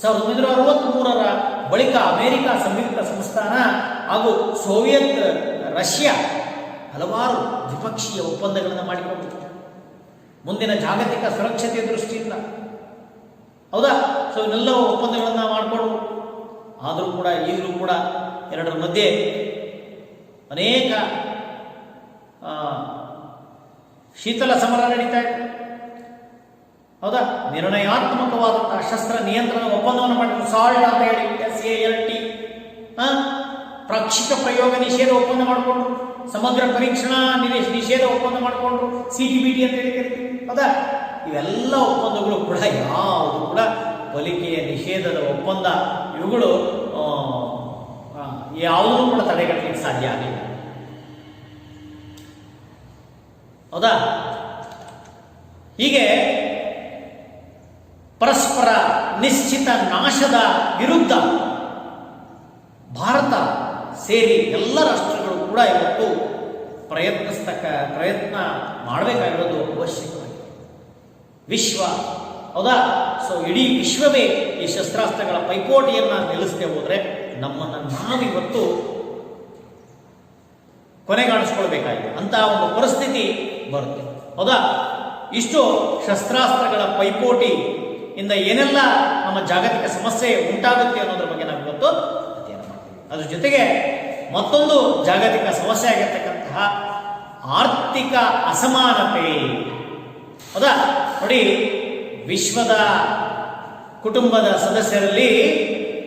1963ರ ಬಳಿಕ ಅಮೆರಿಕ ಸಂಯುಕ್ತ ಸಂಸ್ಥಾನ ಹಾಗೂ ಸೋವಿಯತ್ ರಷ್ಯಾ ಹಲವಾರು ದ್ವಿಪಕ್ಷೀಯ ಒಪ್ಪಂದಗಳನ್ನು ಮಾಡಿಕೊಂಡಿದೆ ಮುಂದಿನ ಜಾಗತಿಕ ಸುರಕ್ಷತೆಯ ದೃಷ್ಟಿಯಿಂದ. ಹೌದಾ? ಸೊ ಇವನ್ನೆಲ್ಲ ಒಪ್ಪಂದಗಳನ್ನು ಮಾಡಿಕೊಂಡು ಆದರೂ ಕೂಡ ಈಗಲೂ ಕೂಡ ಎರಡರ ಮಧ್ಯೆ ಅನೇಕ ಶೀತಲ ಸಮರ ನಡೀತಾ ಇದೆ. ಹೌದಾ? ನಿರ್ಣಯಾತ್ಮಕವಾದಂತಹ ಶಸ್ತ್ರ ನಿಯಂತ್ರಣ ಒಪ್ಪಂದವನ್ನು ಮಾಡಿದ್ರು. ಸಾಲ್ಟ್ ಅಂತ ಹೇಳಿ SALT, ಪಾಕ್ಷಿಕ ಪ್ರಯೋಗ ನಿಷೇಧ ಒಪ್ಪಂದ ಮಾಡಿಕೊಂಡ್ರು. ಸಮಗ್ರ ಪರೀಕ್ಷಣಾ ನಿಷೇಧ ಒಪ್ಪಂದ ಮಾಡಿಕೊಂಡ್ರು. CTBT ಅಂತ ಹೇಳಿ ಕರಿತೀವಿ. ಹೌದಾ? ಇವೆಲ್ಲ ಒಪ್ಪಂದಗಳು ಕೂಡ ಯಾವುದು ಕೂಡ ಬಲಿಕೆಯ ನಿಷೇಧದ ಒಪ್ಪಂದ. ಇವುಗಳು ಯಾವುದೂ ಕೂಡ ತಡೆಗಟ್ಟಲಿಕ್ಕೆ ಸಾಧ್ಯ ಆಗಿಲ್ಲ. ಹೌದಾ? ಹೀಗೆ ಪರಸ್ಪರ ನಿಶ್ಚಿತ ನಾಶದ ವಿರುದ್ಧ ಭಾರತ ಸೇರಿ ಎಲ್ಲ ರಾಷ್ಟ್ರಗಳು ಕೂಡ ಇವತ್ತು ಪ್ರಯತ್ನ ಮಾಡಬೇಕಾಗಿರೋದು ಅವಶ್ಯಕವಾಗಿದೆ. ವಿಶ್ವ, ಹೌದಾ? ಸೊ ಇಡೀ ವಿಶ್ವವೇ ಈ ಶಸ್ತ್ರಾಸ್ತ್ರಗಳ ಪೈಪೋಟಿಯನ್ನು ನಿಲ್ಲಿಸದೆ ಹೋದರೆ ನಮ್ಮನ್ನು ನಾವಿವತ್ತು ಕೊನೆಗಾಣಿಸ್ಕೊಳ್ಬೇಕಾಗಿದೆ ಅಂತಹ ಒಂದು ಪರಿಸ್ಥಿತಿ ಬರುತ್ತೆ. ಹೌದಾ? ಇಷ್ಟು ಶಸ್ತ್ರಾಸ್ತ್ರಗಳ ಪೈಪೋಟಿ ಇಂದ ಏನೆಲ್ಲ ನಮ್ಮ ಜಾಗತಿಕ ಸಮಸ್ಯೆ ಉಂಟಾಗುತ್ತೆ ಅನ್ನೋದ್ರ ಬಗ್ಗೆ ನಾವು ಇವತ್ತು ಅಧ್ಯಯನ ಮಾಡ್ತೀವಿ. ಅದ್ರ ಜೊತೆಗೆ ಮತ್ತೊಂದು ಜಾಗತಿಕ ಸಮಸ್ಯೆ ಆಗಿರ್ತಕ್ಕಂತಹ ಆರ್ಥಿಕ ಅಸಮಾನತೆ. ಹೌದಾ? ನೋಡಿ, ವಿಶ್ವದ ಕುಟುಂಬದ ಸದಸ್ಯರಲ್ಲಿ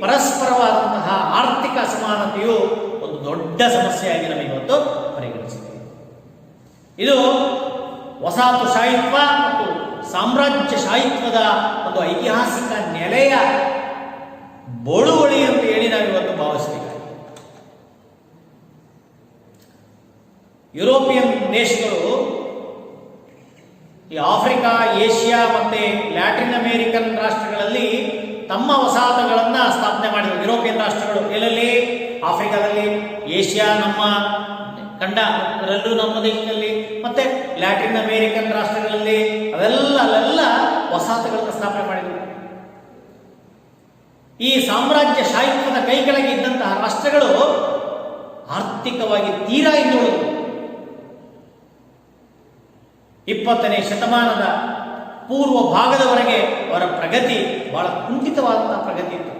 ಪರಸ್ಪರವಾದಂತಹ ಆರ್ಥಿಕ ಅಸಮಾನತೆಯು ಒಂದು ದೊಡ್ಡ ಸಮಸ್ಯೆಯಾಗಿ ನಮಗೆ ಇವತ್ತು ಪರಿಗಣಿಸಿದ್ದೇವೆ. ಇದು ವಸಾಹತುಶಾಹಿತ್ವ ಮತ್ತು ಸಾಮ್ರಾಜ್ಯಶಾಹಿತ್ವದ ಒಂದು ಐತಿಹಾಸಿಕ ನೆಲೆಯ ಬಳುವಳಿ ಅಂತ ಹೇಳಿ ನಾವು ಇವತ್ತು ಭಾವಿಸಬೇಕಾಗಿದೆ. ಯುರೋಪಿಯನ್ ದೇಶಗಳು ಈ ಆಫ್ರಿಕಾ, ಏಷ್ಯಾ ಮತ್ತೆ ಲ್ಯಾಟಿನ್ ಅಮೇರಿಕನ್ ರಾಷ್ಟ್ರಗಳಲ್ಲಿ ತಮ್ಮ ವಸಾಹತುಗಳನ್ನು ಸ್ಥಾಪನೆ ಮಾಡಿದರು. ಯುರೋಪಿಯನ್ ರಾಷ್ಟ್ರಗಳು ಎಲ್ಲೆಲ್ಲಿ? ಆಫ್ರಿಕಾದಲ್ಲಿ, ಏಷ್ಯಾ ನಮ್ಮ ಖಂಡರಲ್ಲೂ, ನಮ್ಮ ದೇಶದಲ್ಲಿ, ಮತ್ತೆ ಲ್ಯಾಟಿನ್ ಅಮೇರಿಕನ್ ರಾಷ್ಟ್ರಗಳಲ್ಲಿ ಅಲ್ಲೆಲ್ಲ ವಸಾಹತುಗಳನ್ನು ಸ್ಥಾಪನೆ ಮಾಡಿದರು. ಈ ಸಾಮ್ರಾಜ್ಯಶಾಹಿತ್ವದ ಕೈ ಕೆಳಗೆ ಇದ್ದಂತಹ ರಾಷ್ಟ್ರಗಳು ಆರ್ಥಿಕವಾಗಿ ತೀರಾ ಹಿಂದುಳಿದವು. 20ನೇ ಶತಮಾನದ ಪೂರ್ವ ಭಾಗದವರೆಗೆ ಅವರ ಪ್ರಗತಿ ಬಹಳ ಕುಂಠಿತವಾದಂತಹ ಪ್ರಗತಿ ಇತ್ತು.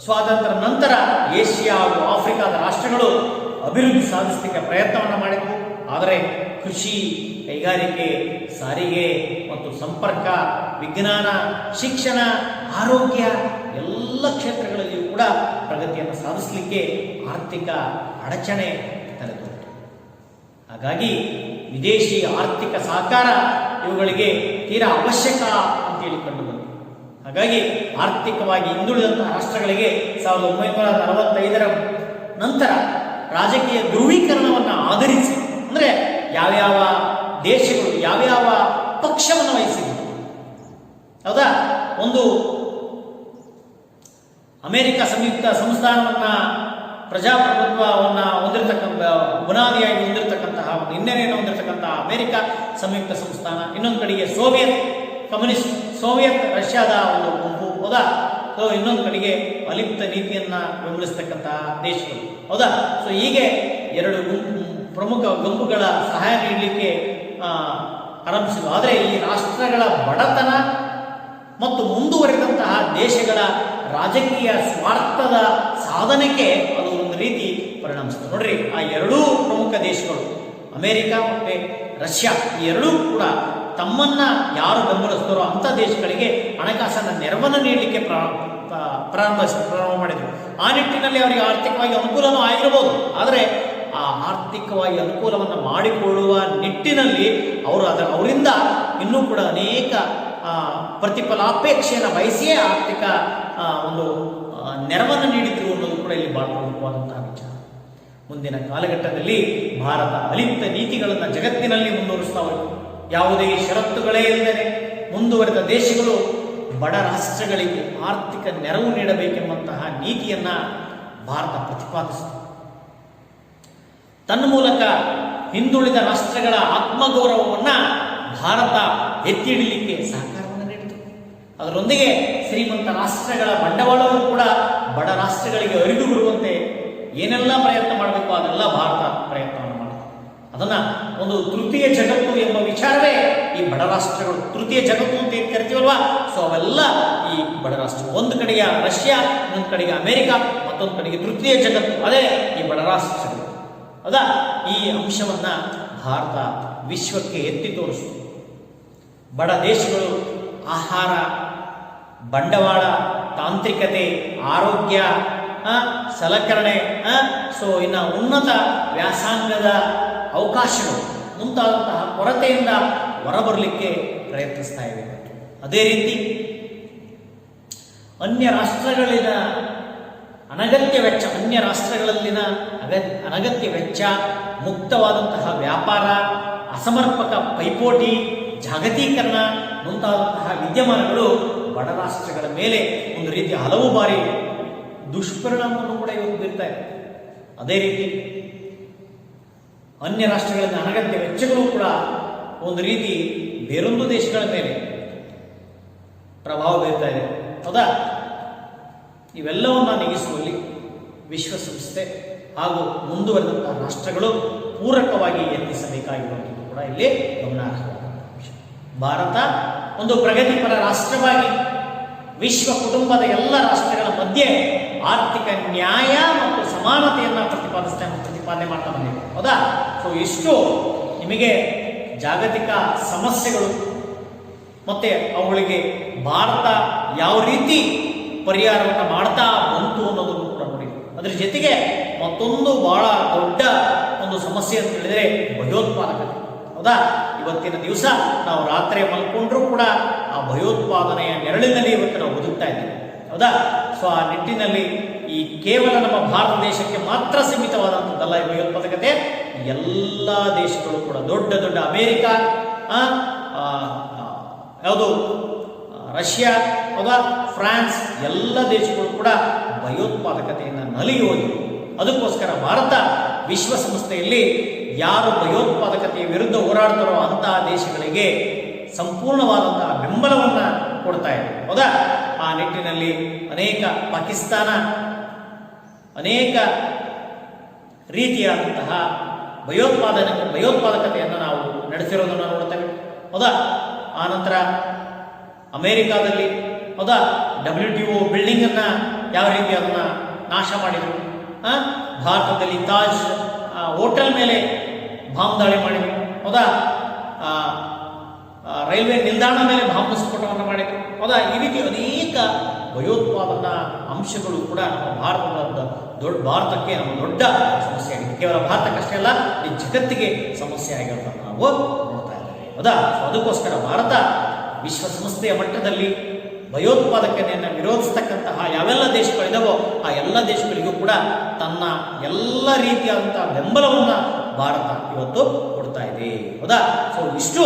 ಸ್ವಾತಂತ್ರ್ಯ ನಂತರ ಏಷ್ಯಾ ಹಾಗೂ ಆಫ್ರಿಕಾದ ರಾಷ್ಟ್ರಗಳು ಅಭಿವೃದ್ಧಿ ಸಾಧಿಸಲಿಕ್ಕೆ ಪ್ರಯತ್ನವನ್ನು ಮಾಡಿದವು. ಆದರೆ ಕೃಷಿ, ಕೈಗಾರಿಕೆ, ಸಾರಿಗೆ ಮತ್ತು ಸಂಪರ್ಕ, ವಿಜ್ಞಾನ, ಶಿಕ್ಷಣ, ಆರೋಗ್ಯ ಎಲ್ಲ ಕ್ಷೇತ್ರಗಳಲ್ಲಿಯೂ ಕೂಡ ಪ್ರಗತಿಯನ್ನು ಸಾಧಿಸಲಿಕ್ಕೆ ಆರ್ಥಿಕ ಅಡಚಣೆ ತಲೆದೋರಿತು. ಹಾಗಾಗಿ ವಿದೇಶಿ ಆರ್ಥಿಕ ಸಹಕಾರ ಇವುಗಳಿಗೆ ತೀರಾ ಅವಶ್ಯಕ ಅಂತೇಳಿ ಕಂಡು ಬಂತು. ಹಾಗಾಗಿ ಆರ್ಥಿಕವಾಗಿ ಹಿಂದುಳಿದಂತಹ ರಾಷ್ಟ್ರಗಳಿಗೆ 1945ರ ನಂತರ ರಾಜಕೀಯ ಧ್ರುವೀಕರಣವನ್ನು ಆಧರಿಸಿ, ಅಂದರೆ ಯಾವ್ಯಾವ ದೇಶಗಳು ಯಾವ್ಯಾವ ಪಕ್ಷವನ್ನು ವಹಿಸಿದ್ರು. ಹೌದಾ? ಒಂದು ಅಮೆರಿಕ ಸಂಯುಕ್ತ ಸಂಸ್ಥಾನವನ್ನು, ಪ್ರಜಾಪ್ರಭುತ್ವವನ್ನು ಹೊಂದಿರತಕ್ಕಂಥ, ಬುನಾದಿಯಾಗಿ ಹೊಂದಿರತಕ್ಕಂತಹ, ಹಿನ್ನೆಲೆಯನ್ನು ಹೊಂದಿರತಕ್ಕಂತಹ ಅಮೆರಿಕ ಸಂಯುಕ್ತ ಸಂಸ್ಥಾನ, ಇನ್ನೊಂದು ಕಡೆಗೆ ಸೋವಿಯತ್ ರಷ್ಯಾದ ಒಂದು ಗುಂಪು. ಹೌದಾ? ಸೊ ಇನ್ನೊಂದು ಕಡೆಗೆ ಅಲಿಪ್ತ ನೀತಿಯನ್ನು ಬೆಂಬಲಿಸ್ತಕ್ಕಂತಹ ದೇಶಗಳು. ಹೌದಾ? ಸೊ ಹೀಗೆ ಎರಡು ಪ್ರಮುಖ ಗುಂಪುಗಳ ಸಹಾಯ ನೀಡಲಿಕ್ಕೆ ಆರಂಭಿಸಿದ್ರು. ಆದರೆ ಈ ರಾಷ್ಟ್ರಗಳ ಬಡತನ ಮತ್ತು ಮುಂದುವರೆದಂತಹ ದೇಶಗಳ ರಾಜಕೀಯ ಸ್ವಾರ್ಥದ ಸಾಧನೆಗೆ ಅದು ಒಂದು ರೀತಿ ಪರಿಣಮಿಸಿತು. ನೋಡ್ರಿ, ಆ ಎರಡೂ ಪ್ರಮುಖ ದೇಶಗಳು ಅಮೆರಿಕ ಮತ್ತು ರಷ್ಯಾ, ಈ ಎರಡೂ ಕೂಡ ತಮ್ಮನ್ನ ಯಾರು ಬೆಂಬಲಿಸ್ತಾರೋ ಅಂಥ ದೇಶಗಳಿಗೆ ಹಣಕಾಸನ್ನ ನೆರವನ್ನು ನೀಡಲಿಕ್ಕೆ ಪ್ರಾರಂಭ ಮಾಡಿದರು. ಆ ನಿಟ್ಟಿನಲ್ಲಿ ಅವರಿಗೆ ಆರ್ಥಿಕವಾಗಿ ಅನುಕೂಲನೂ ಆಗಿರಬಹುದು. ಆದರೆ ಆ ಆರ್ಥಿಕವಾಗಿ ಅನುಕೂಲವನ್ನು ಮಾಡಿಕೊಳ್ಳುವ ನಿಟ್ಟಿನಲ್ಲಿ ಅವರಿಂದ ಇನ್ನೂ ಕೂಡ ಅನೇಕ ಪ್ರತಿಫಲಾಪೇಕ್ಷೆಯನ್ನು ಬಯಸಿಯೇ ಆರ್ಥಿಕ ಒಂದು ನೆರವನ್ನು ನೀಡಿದ್ರು ಅನ್ನೋದು ಕೂಡ ಇಲ್ಲಿ ಬಹಳ ಪ್ರಮುಖವಾದಂತಹ ವಿಚಾರ. ಮುಂದಿನ ಕಾಲಘಟ್ಟದಲ್ಲಿ ಭಾರತ ಅಲಿಪ್ತ ನೀತಿಗಳನ್ನು ಜಗತ್ತಿನಲ್ಲಿ ಮುಂದುವರಿಸ್ತಾ ಹೋಯಿತು. ಯಾವುದೇ ಷರತ್ತುಗಳೇ ಇಲ್ಲದೆ ಮುಂದುವರೆದ ದೇಶಗಳು ಬಡ ರಾಷ್ಟ್ರಗಳಿಗೆ ಆರ್ಥಿಕ ನೆರವು ನೀಡಬೇಕೆಂಬಂತಹ ನೀತಿಯನ್ನ ಭಾರತ ಪ್ರತಿಪಾದಿಸಿತು. ತನ್ನ ಮೂಲಕ ಹಿಂದುಳಿದ ರಾಷ್ಟ್ರಗಳ ಆತ್ಮಗೌರವವನ್ನು ಭಾರತ ಎತ್ತಿ ಹಿಡಿಯಲಿಕ್ಕೆ ಸಹಕಾರವನ್ನು ನೀಡಿತು. ಅದರೊಂದಿಗೆ ಶ್ರೀಮಂತ ರಾಷ್ಟ್ರಗಳ ಬಂಡವಾಳವೂ ಕೂಡ ಬಡ ರಾಷ್ಟ್ರಗಳಿಗೆ ಅರಿದು ಬರುವಂತೆ ಏನೆಲ್ಲ ಪ್ರಯತ್ನ ಮಾಡಬೇಕು ಅದೆಲ್ಲ ಭಾರತ ಪ್ರಯತ್ನವನ್ನು ಮಾಡಿತು. ಅದನ್ನ ಒಂದು ತೃತೀಯ ಜಗತ್ತು ಎಂಬ ವಿಚಾರವೇ ಈ ಬಡ ರಾಷ್ಟ್ರಗಳು. ತೃತೀಯ ಜಗತ್ತು ಅಂತ ಏನು ಕರಿತೀವಲ್ವಾ, ಸೊ ಅವೆಲ್ಲ ಈ ಬಡ ರಾಷ್ಟ್ರ. ಒಂದು ಕಡೆಗೆ ರಷ್ಯಾ, ಇನ್ನೊಂದು ಕಡೆಗೆ ಅಮೆರಿಕ, ಮತ್ತೊಂದು ಕಡೆಗೆ ತೃತೀಯ ಜಗತ್ತು, ಅದೇ ಈ ಬಡ ರಾಷ್ಟ್ರಗಳು. ಹೌದಾ? ಈ ಅಂಶವನ್ನ ಭಾರತ ವಿಶ್ವಕ್ಕೆ ಎತ್ತಿ ತೋರಿಸಿತು. ಬಡ ದೇಶಗಳು ಆಹಾರ, ಬಂಡವಾಳ, ತಾಂತ್ರಿಕತೆ, ಆರೋಗ್ಯ, ಸಲಕರಣೆ, ಸೊ ಇನ್ನು ಉನ್ನತ ವ್ಯಾಸಂಗದ ಅವಕಾಶಗಳು ಮುಂತಾದಂತಹ ಕೊರತೆಯಿಂದ ಹೊರಬರಲಿಕ್ಕೆ ಪ್ರಯತ್ನಿಸ್ತಾ ಇವೆ. ಅದೇ ರೀತಿ ಅನ್ಯ ರಾಷ್ಟ್ರಗಳಲ್ಲಿನ ಅನಗತ್ಯ ವೆಚ್ಚ, ಮುಕ್ತವಾದಂತಹ ವ್ಯಾಪಾರ, ಅಸಮರ್ಪಕ ಪೈಪೋಟಿ, ಜಾಗತೀಕರಣ ಮುಂತಾದಂತಹ ವಿದ್ಯಮಾನಗಳು ಬಡ ರಾಷ್ಟ್ರಗಳ ಮೇಲೆ ಒಂದು ರೀತಿ ಹಲವು ಬಾರಿ ದುಷ್ಪರಿಣಾಮವನ್ನು ಕೂಡ ಇವತ್ತು ಬೀರ್ತಾ ಇದೆ. ಅದೇ ರೀತಿ ಅನ್ಯ ರಾಷ್ಟ್ರಗಳಿಂದ ಅನಗತ್ಯ ವೆಚ್ಚಗಳು ಕೂಡ ಒಂದು ರೀತಿ ಬೇರೊಂದು ದೇಶಗಳ ಮೇಲೆ ಪ್ರಭಾವ ಬೀರ್ತಾ ಇದೆ. ಹೌದಾ? ಇವೆಲ್ಲವನ್ನ ನೀಗಿಸುವಲ್ಲಿ ವಿಶ್ವಸಂಸ್ಥೆ ಹಾಗೂ ಮುಂದುವರೆದಂತಹ ರಾಷ್ಟ್ರಗಳು ಪೂರಕವಾಗಿ ಯತ್ನಿಸಬೇಕಾಗಿರುವಂಥದ್ದು ಕೂಡ ಇಲ್ಲಿ ಗಮನಾರ್ಹವಾದ ಅಂಶ. ಭಾರತ ಒಂದು ಪ್ರಗತಿಪರ ರಾಷ್ಟ್ರವಾಗಿ ವಿಶ್ವ ಕುಟುಂಬದ ಎಲ್ಲ ರಾಷ್ಟ್ರಗಳ ಮಧ್ಯೆ ಆರ್ಥಿಕ ನ್ಯಾಯ ಮತ್ತು ಸಮಾನತೆಯನ್ನು ಪ್ರತಿಪಾದನೆ ಮಾಡ್ತಾ ಬಂದಿದೆ. ಹೌದಾ? ಸೊ ಇಷ್ಟು ನಿಮಗೆ ಜಾಗತಿಕ ಸಮಸ್ಯೆಗಳು ಮತ್ತೆ ಅವುಗಳಿಗೆ ಭಾರತ ಯಾವ ರೀತಿ ಪರಿಹಾರವನ್ನು ಮಾಡ್ತಾ ಬಂತು ಅನ್ನೋದನ್ನು ಕೂಡ ನೋಡಿ. ಅದ್ರ ಜೊತೆಗೆ ಮತ್ತೊಂದು ಬಹಳ ದೊಡ್ಡ ಒಂದು ಸಮಸ್ಯೆ ಅಂತ ಹೇಳಿದ್ರೆ ಭಯೋತ್ಪಾದಕತೆ. ಹೌದಾ? ಇವತ್ತಿನ ದಿವಸ ನಾವು ರಾತ್ರಿ ಮಲ್ಕೊಂಡ್ರೂ ಕೂಡ ಆ ಭಯೋತ್ಪಾದನೆಯ ನೆರಳಿನಲ್ಲಿ ಇವತ್ತು ನಾವು ಬದುಕ್ತಾ ಇದ್ದೀವಿ. ಹೌದಾ? ಸೊ ಆ ನಿಟ್ಟಿನಲ್ಲಿ ಈ ಕೇವಲ ನಮ್ಮ ಭಾರತ ದೇಶಕ್ಕೆ ಮಾತ್ರ ಸೀಮಿತವಾದಂಥದ್ದಲ್ಲ ಈ ಭಯೋತ್ಪಾದಕತೆ. ಎಲ್ಲ ದೇಶಗಳು ಕೂಡ ದೊಡ್ಡ ದೊಡ್ಡ ಅಮೇರಿಕ, ಯಾವುದು ರಷ್ಯಾ, ಹೌದಾ, ಫ್ರಾನ್ಸ್, ಎಲ್ಲ ದೇಶಗಳು ಕೂಡ ಭಯೋತ್ಪಾದಕತೆಯನ್ನು ನಲಿಗೆ ಹೋಗಿವೆ. ಅದಕ್ಕೋಸ್ಕರ ಭಾರತ ವಿಶ್ವಸಂಸ್ಥೆಯಲ್ಲಿ ಯಾರು ಭಯೋತ್ಪಾದಕತೆಯ ವಿರುದ್ಧ ಹೋರಾಡ್ತಾರೋ ಅಂತಹ ದೇಶಗಳಿಗೆ ಸಂಪೂರ್ಣವಾದಂತಹ ಬೆಂಬಲವನ್ನು ಕೊಡ್ತಾ ಇದೆ. ಹೌದಾ? ಆ ನಿಟ್ಟಿನಲ್ಲಿ ಪಾಕಿಸ್ತಾನ ಅನೇಕ ರೀತಿಯಾದಂತಹ ಭಯೋತ್ಪಾದಕತೆಯನ್ನು ನಾವು ನಡೆಸಿರೋದನ್ನು ನೋಡ್ತೇವೆ. ಹೌದಾ? ಆನಂತರ ಅಮೆರಿಕಾದಲ್ಲಿ, ಹೌದಾ, WTO ಬಿಲ್ಡಿಂಗ್ ಅನ್ನ ಯಾವ ರೀತಿ ಅದನ್ನ ನಾಶ ಮಾಡಿದರು. ಭಾರತದಲ್ಲಿ ತಾಜ್ ಹೋಟೆಲ್ ಮೇಲೆ ಬಾಂಬ್ ದಾಳಿ ಮಾಡಿದರು. ಹೌದಾ? ರೈಲ್ವೆ ನಿಲ್ದಾಣ ಮೇಲೆ ಬಾಂಬ್ ಸ್ಫೋಟವನ್ನು ಮಾಡಿದರು. ಹೌದಾ? ಈ ರೀತಿ ಅನೇಕ ಭಯೋತ್ಪಾದನಾ ಅಂಶಗಳು ಕೂಡ ನಮ್ಮ ಭಾರತಕ್ಕೆ ನಮ್ಮ ದೊಡ್ಡ ಸಮಸ್ಯೆ ಆಗಿದೆ. ಕೇವಲ ಭಾರತಕ್ಕಷ್ಟೇ ಅಲ್ಲ, ಈ ಜಗತ್ತಿಗೆ ಸಮಸ್ಯೆ ಆಗಿರೋದನ್ನು ನಾವು ನೋಡ್ತಾ ಇದ್ದೇವೆ. ಹೌದಾ? ಅದಕ್ಕೋಸ್ಕರ ಭಾರತ ವಿಶ್ವಸಂಸ್ಥೆಯ ಮಟ್ಟದಲ್ಲಿ ಭಯೋತ್ಪಾದಕತೆಯನ್ನು ವಿರೋಧಿಸ್ತಕ್ಕಂತಹ ಯಾವೆಲ್ಲ ದೇಶಗಳಿದಾವೋ ಆ ಎಲ್ಲ ದೇಶಗಳಿಗೂ ಕೂಡ ತನ್ನ ಎಲ್ಲ ರೀತಿಯಾದಂತಹ ಬೆಂಬಲವನ್ನು ಭಾರತ ಇವತ್ತು ಕೊಡ್ತಾ ಇದೆ. ಹೌದಾ? ಸೊ ಇಷ್ಟು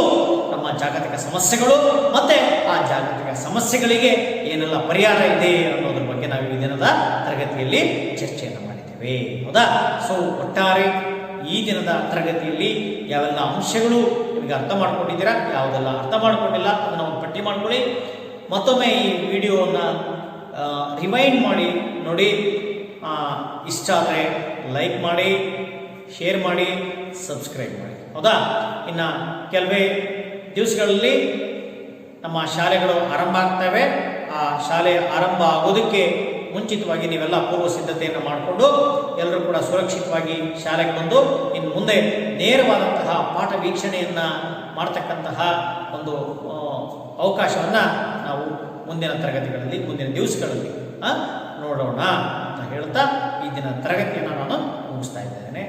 ನಮ್ಮ ಜಾಗತಿಕ ಸಮಸ್ಯೆಗಳು ಮತ್ತೆ ಆ ಜಾಗತಿಕ ಸಮಸ್ಯೆಗಳಿಗೆ ಏನೆಲ್ಲ ಪರಿಹಾರ ಇದೆ ಅನ್ನೋದ್ರ ಬಗ್ಗೆ ನಾವು ಈ ದಿನದ ತರಗತಿಯಲ್ಲಿ ಚರ್ಚೆಯನ್ನು ಮಾಡಿದ್ದೇವೆ. ಹೌದಾ? ಸೊ ಒಟ್ಟಾರೆ ಈ ದಿನದ ತರಗತಿಯಲ್ಲಿ ಯಾವೆಲ್ಲ ಅಂಶಗಳು ನಿಮಗೆ ಅರ್ಥ ಮಾಡ್ಕೊಂಡಿದ್ದೀರಾ, ಯಾವುದೆಲ್ಲ ಅರ್ಥ ಮಾಡ್ಕೊಂಡಿಲ್ಲ ಅದನ್ನು ಒಂದು ಪಟ್ಟಿ ಮಾಡ್ಕೊಳ್ಳಿ. ಮತ್ತೊಮ್ಮೆ ಈ ವಿಡಿಯೋವನ್ನು ರಿವೈಂಡ್ ಮಾಡಿ ನೋಡಿ. ಇಷ್ಟ ಆದರೆ ಲೈಕ್ ಮಾಡಿ, ಶೇರ್ ಮಾಡಿ, ಸಬ್ಸ್ಕ್ರೈಬ್ ಮಾಡಿ. ಹೌದಾ? ಇನ್ನು ಕೆಲವೇ ದಿವಸಗಳಲ್ಲಿ ನಮ್ಮ ಶಾಲೆಗಳು ಆರಂಭ ಆಗ್ತವೆ. ಆ ಶಾಲೆ ಆರಂಭ ಆಗೋದಕ್ಕೆ ಮುಂಚಿತವಾಗಿ ನೀವೆಲ್ಲ ಪೂರ್ವ ಸಿದ್ಧತೆಯನ್ನು ಮಾಡಿಕೊಂಡು ಎಲ್ಲರೂ ಕೂಡ ಸುರಕ್ಷಿತವಾಗಿ ಶಾಲೆಗೆ ಬಂದು ಇನ್ನು ಮುಂದೆ ನೇರವಾದಂತಹ ಪಾಠ ವೀಕ್ಷಣೆಯನ್ನು ಮಾಡ್ತಕ್ಕಂತಹ ಒಂದು ಅವಕಾಶವನ್ನು ನಾವು ಮುಂದಿನ ತರಗತಿಗಳಲ್ಲಿ, ಮುಂದಿನ ದಿವಸಗಳಲ್ಲಿ ನೋಡೋಣ ಅಂತ ಹೇಳ್ತಾ ಈ ದಿನ ತರಗತಿಯನ್ನು ನಾನು ಮುಗಿಸ್ತಾ ಇದ್ದೇನೆ.